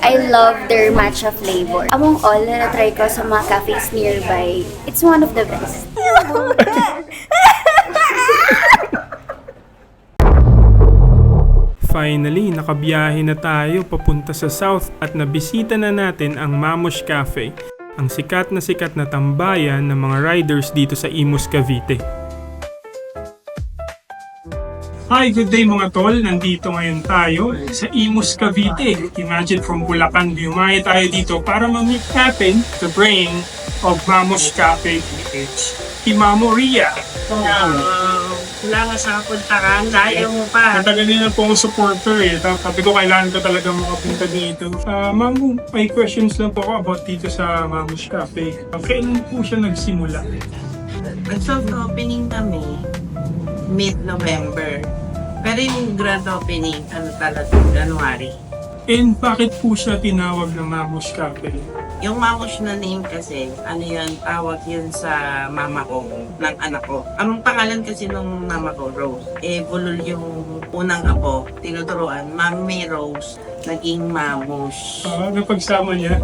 I love their matcha flavor. Among all na na-try ko sa mga cafes nearby, it's one of the best. Finally, nakabiyahe na tayo papunta sa South at nabisita na natin ang Mamush Cafe, ang sikat na tambayan ng mga riders dito sa Imus, Cavite. Hi, good day mga tol. Nandito ngayon tayo sa Imus, Cavite. Imagine from Bulacan, bumahe tayo dito para ma-meet natin the brain of Mamush Cafe PH, si Mamo Ria. Wala nga sa puntakan, kaya mo pa. Matagal din na po akong supporter eh. Sabi ko kailangan ko talaga makapunta dito. Ma'am, may questions lang po ako about dito sa Mamush Cafe. Kailan po siya nagsimula? Nag-soft opening kami, mid-November. Pero yung grand opening, talaga, January. And bakit po siya tinawag na Mamush Cafe? Yung Mamush na name kasi, tawag yun sa mama ko, ng anak ko. Ang pangalan kasi nung mama ko, Rose. Bulol yung unang apo, tinuturuan, Mami Rose, naging Mamush. Napagsama niya?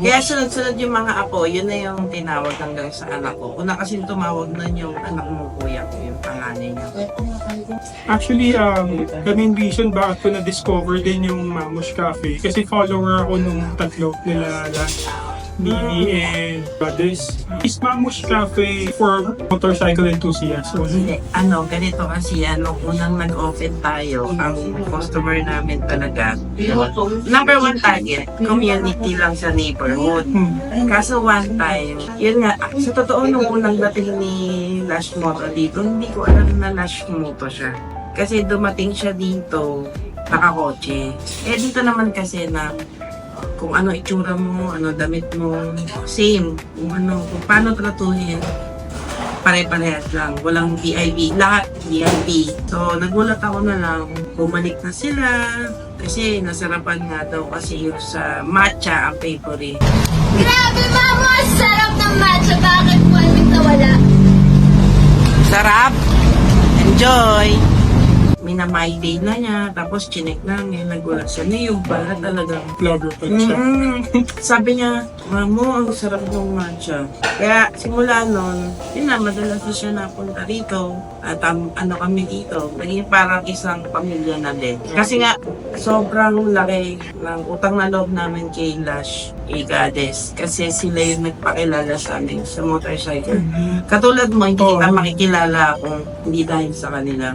Kaya sunod-sunod yung mga apo, yun na yung tinawag hanggang sa anak ko. Una kasi tumawag nun yung anak mo, kuya ko, yung panganay niya. Actually, the main reason bakit ko na-discover din yung Mamush Cafe, kasi follower ako nung tatlo nila Nini and Brothers. Is Mamush Cafe for motorcycle enthusiasts? Hindi. Ganito kasi, unang nag-open tayo, ang customer namin talaga, number one target, community lang sa neighborhood. Kaso one time, yun nga, sa totoo nung unang dating ni Lash Moto dito, hindi ko alam na Lash Moto siya. Kasi dumating siya dito, nakakotse. Dito naman kasi na kung ano itsura mo, ano damit mo, same. Kung paano tratuhin, pare-parehas lang. Walang VIP. Lahat VIP. So, nagulat ako na lang. Bumalik na sila. Kasi nasarapan nga daw kasi yung sa matcha ang favorite. Grabe, Mama! Sarap ng matcha! Bakit 1 week na wala? Sarap! Enjoy! Minamay day na niya, tapos chinek namin, nagulat siya. Yung pala talagang Vlogger pa siya. Sabi niya, Mamo, ang sarap ng matcha. Kaya simula nun, yun na, madalas na siya napunta rito. At kami dito, naging parang isang pamilya na din. Kasi nga, sobrang laki ng utang na loob namin kay Lash, kay Goddess. Kasi sila yung nagpakilala sa amin sa motorcycle. Katulad mo, hindi kita makikilala kung hindi dahil sa kanila.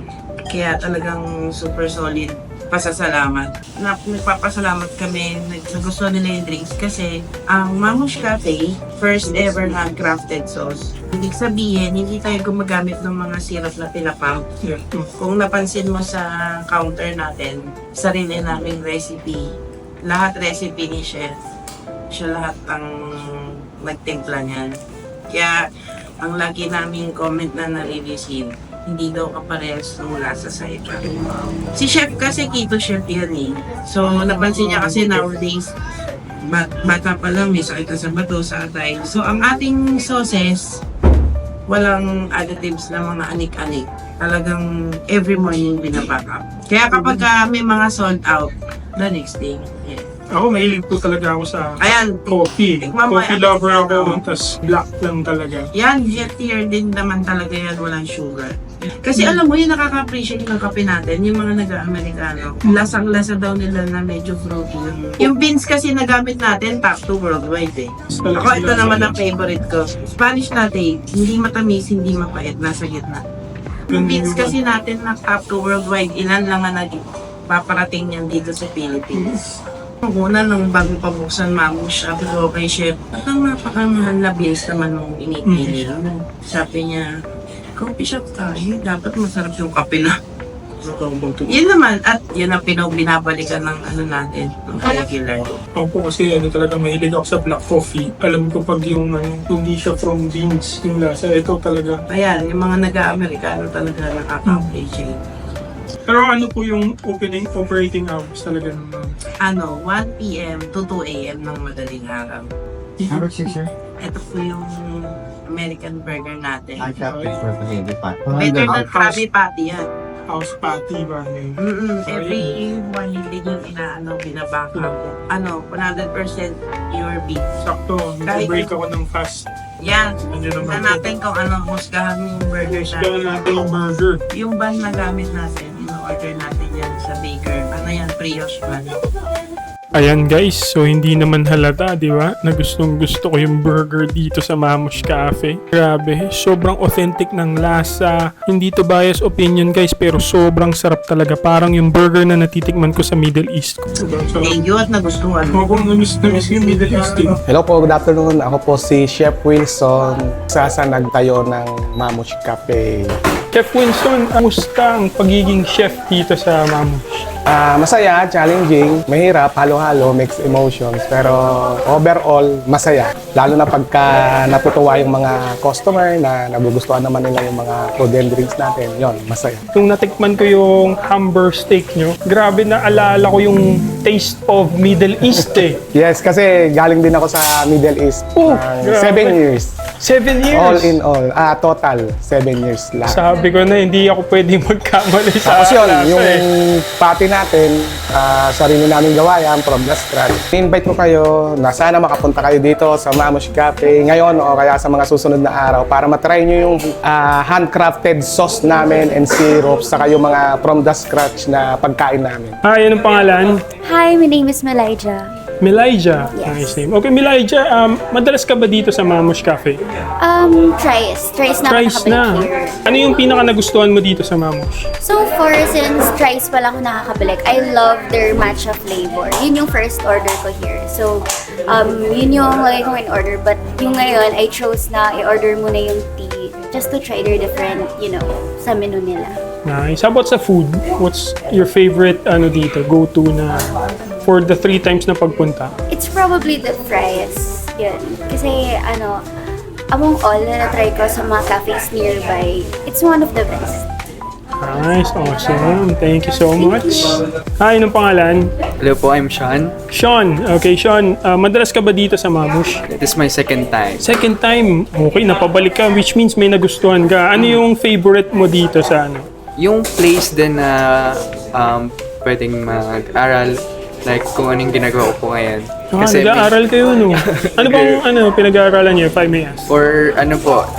Kaya talagang super solid pasasalamat. Nagpapasalamat kami, nagustuhan nila yung drinks kasi ang Mamush Cafe, first ever handcrafted sauce. Hindi sabihin, hindi tayo gumagamit ng mga syrup na pinapump. Kung napansin mo sa counter natin, sarili naming recipe. Lahat recipe ni Chef. Siya lahat ang nagtimpla niyan. Kaya ang lagi naming comment na nare-receive, hindi daw kaparehas ng lasa sa iba. Si Chef kasi keto chef yun eh. So, napansin niya kasi nowadays, bata pa lang, may sakit na sa bato, sa atay. So, ang ating sauces, walang additives na mga anik-anik. Talagang every morning binaback up. Kaya kapag may mga sold out, the next day, yeah. Ako, mahilig po talaga ako sa coffee. Coffee lover ako, tas black lang talaga. Yan, jet tier din naman talaga yan, walang sugar. Kasi alam mo, yung nakaka-appreciate ng kape natin, yung mga nag-Amerikano, lasang-lasa daw nila na medyo fruity. Yung beans kasi nagamit natin, top 2 worldwide eh. Ako, ito naman ang favorite ko. Spanish latte, hindi matamis, hindi mapait, nasa gitna. Yung beans kasi natin na top 2 worldwide, ilan lang ang paparating niyan dito sa Philippines. Una, nung bago pabuksan Mamush, sabi ko kay Chef, at ang napakamahal na beans naman nung inipili. Sabi niya, coffee shop tayo, dapat masarap yung kape na. Yun naman, at yun ang binabalikan ng natin, ng regular. Ako po kasi talaga mahilig ako sa black coffee. Alam ko pag yung hindi siya from beans, yung lasa, ito talaga. Ayan, yung mga nag-Amerikano talaga nakaka-appreciate. Pero ano po yung operating hours talaga ng 1 p.m. to 2 a.m. ng madaling araw. Number 6, sir. Ito po yung American burger natin. I got it for the baby pot. Better than Krabby Patty yan. house patty ba? Every morning din yung binabaka ko. 100% pure beef. Sakto, nag-break ako ng fast. Yan. Nandiyan naman. Tignan natin kung husgahan mo yung burger Gawin natin. natin yung burger. Yung bun na gamit natin, order natin yan sa baker. Brioche bun. Ayan guys, so hindi naman halata, di ba? Na gustong gusto ko yung burger dito sa Mamush Cafe. Grabe, sobrang authentic ng lasa. Hindi to bias opinion guys, pero sobrang sarap talaga. Parang yung burger na natitikman ko sa Middle East. Thank you at nagustuhan. Ako na-miss yung Middle East eh. Hello po, good afternoon. Ako po si Chef Wilson, isa sa nagtayo ng Mamush Cafe. Chef Winston, kamusta ang pagiging chef dito sa Mamush? Masaya, challenging, mahirap, halo-halo, mixed emotions. Pero overall, masaya. Lalo na pagka natutuwa yung mga customer na nagugustuhan naman nila yung mga food and drinks natin. Yon, masaya. Nung natikman ko yung hamburger steak nyo, grabe na alala ko yung taste of Middle East eh. Yes, kasi galing din ako sa Middle East. Oh, 7 grabe. years. 7 years? All in all. Total, 7 years lang. Sabi ko na hindi ako pwedeng magkamali sa Tapos yun, lasa yung eh. patty natin, sarili namin gawa yan from the scratch. I-invite ko kayo na sana makapunta kayo dito sa Mamush Cafe ngayon o kaya sa mga susunod na araw para matry nyo yung handcrafted sauce namin and syrup saka yung mga from the scratch na pagkain namin. Hi, anong pangalan? Hi, my name is Melijah. Melijah. Yes. Nice name. Okay, Melijah, madalas ka ba dito sa Mamush Cafe? Tries na ako Tries nakabalik na. here. Ano yung pinaka nagustuhan mo dito sa Mamush? So far, since tries pa lang ako nakakabalik, I love their matcha flavor. Yun yung first order ko here. So, yun yung lagay kong in order. But yung ngayon, I chose na i-order muna yung tea just to try their different, sa menu nila. Nice. How about sa food? What's your favorite dito? Go-to na for the 3 times na pagpunta? It's probably the fries. Yun. Kasi, among all na na-try ko sa mga cafes nearby, it's one of the best. Nice. Awesome. Thank you so much. Hi, anong pangalan? Hello po, I'm Sean. Sean. Okay, Sean. Madalas ka ba dito sa Mamush? This is my second time. Second time. Okay, napabalik ka, which means may nagustuhan ka. Ano yung favorite mo dito sa Yung place din na pwedeng mag-aral, like kung anong ginagawa ko po ngayon. Nag-aaral kayo, no? Ano bang pinag-aaralan niyo, if I may ask? For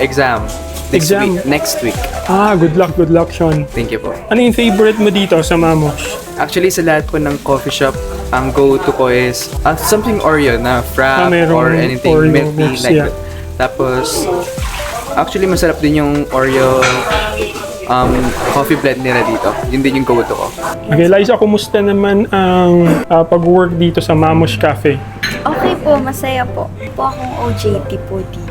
exam. Exam? Next week. Good luck, Sean. Thank you po. Ano yung favorite mo dito sa Mamush? Actually, sa lahat po ng coffee shop, ang go-to ko is something Oreo na frap merong or anything Oreo milk tea mix, like yeah. that. Tapos, actually masarap din yung Oreo coffee blend nila dito. Yun din yung go-to ko. Okay, Liza, kumusta naman ang pag-work dito sa Mamush Cafe? Okay po, masaya po. Po akong OJT po dito.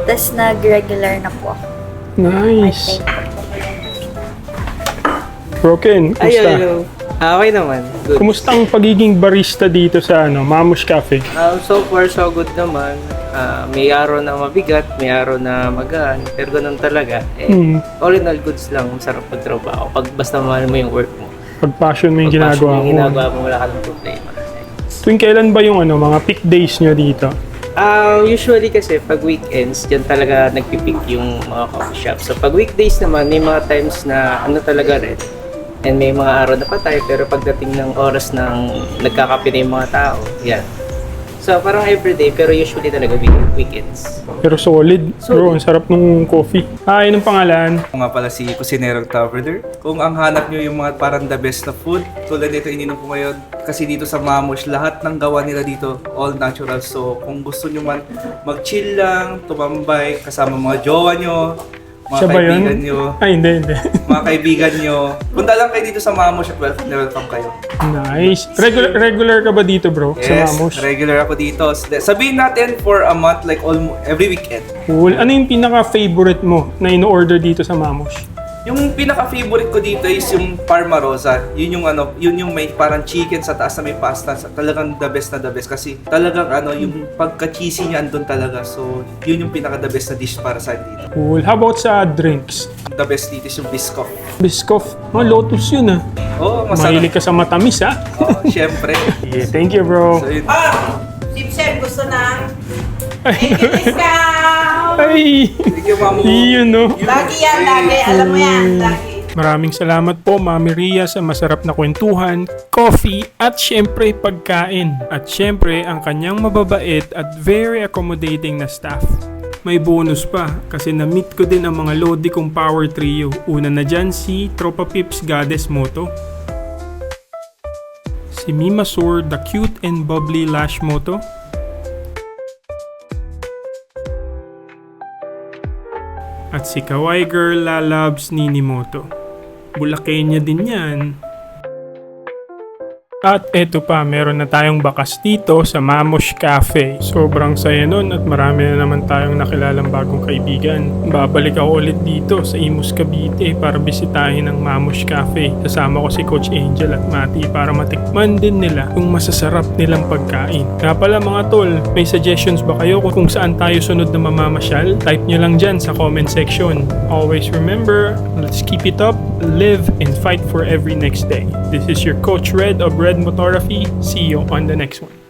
Tapos nag-regular na po ako. Nice. Broken, kumusta? Okay naman. Good. Kumusta ang pagiging barista dito sa Mamush Cafe? So far, so good naman. May araw na mabigat, may araw na magaan. Pero ganun talaga. All in all, goods lang. Masarap magtrabaho. Pag basta mahal mo yung work mo. Pag passion mo yung Pag passion ginagawa yung mo. ginagawa mo, wala ka ng problema. Tuwing kailan ba yung mga peak days nyo dito? Usually kasi pag weekends, dyan talaga nagpipick yung mga coffee shop. So pag weekdays naman, may mga times na talaga rin. And may mga araw na patay, pero pagdating ng oras ng nagkakape na yung mga tao, yan. So parang everyday, pero usually talaga weekends. Pero solid. Bro, ang sarap ng coffee. Hi, anong pangalan? Ako nga pala si Kusinerong Taverner. Kung ang hanap nyo yung mga parang the best na food, tulad nito ininom ko ngayon. Kasi dito sa Mamush, lahat ng gawa nila dito, all natural. So kung gusto nyo man mag-chill lang, tumambay, kasama mga jowa nyo, mga Siya ba yun? kaibigan nyo, Ay, hindi. mga kaibigan nyo. Punta lang kayo dito sa Mamush at welcome kayo. Nice. Regular ka ba dito, bro? Sa Yes, Mamush? regular ako dito. Sabihin natin for a month, like every weekend. Cool. Ano yung pinaka-favorite mo na in-order dito sa Mamush? Yung pinaka-favorite ko dito is yung Parma Rosa. Yun yung may parang chicken sa taas na may pasta. Talagang the best na the best kasi talagang yung pagka-cheesy niya andun talaga. So, yun yung pinaka-the best na dish para sa akin dito. Cool. How about sa drinks? The best dito is yung Biscoff. Biscoff. Lotus yun Oo, masarap. Mahilig ka sa matamis Syempre. Yeah, thank you, bro. So, yun. Chef, gusto na. Ay, Discount! ay. Thank you, Mamu. Yun, no? Lagi yan, lagi. Alam mo yan, lagi. Maraming salamat po Mami Ria sa masarap na kwentuhan, coffee at syempre pagkain. At syempre ang kanyang mababait at very accommodating na staff. May bonus pa kasi na-meet ko din ang mga lodi kong power trio. Una na dyan si Tropa Pips Goddess Moto, si Mima Sour the cute and bubbly Lash Moto, at si Kawaii Girl Lalabs Nini Moto. Bulakenya din yan. At eto pa, meron na tayong bakas dito sa Mamosh Cafe. Sobrang saya nun at marami na naman tayong nakilalang bagong kaibigan. Babalik ako ulit dito sa Imus Cavite para bisitahin ang Mamosh Cafe. Kasama ko si Coach Angel at Mati para matikman din nila yung masasarap nilang pagkain. Kaya pala mga tol, may suggestions ba kayo kung saan tayo sunod na mamamasyal? Type nyo lang dyan sa comment section. Always remember, let's keep it up, live, and fight for every next day. This is your Coach Red of Red Motography. See you on the next one.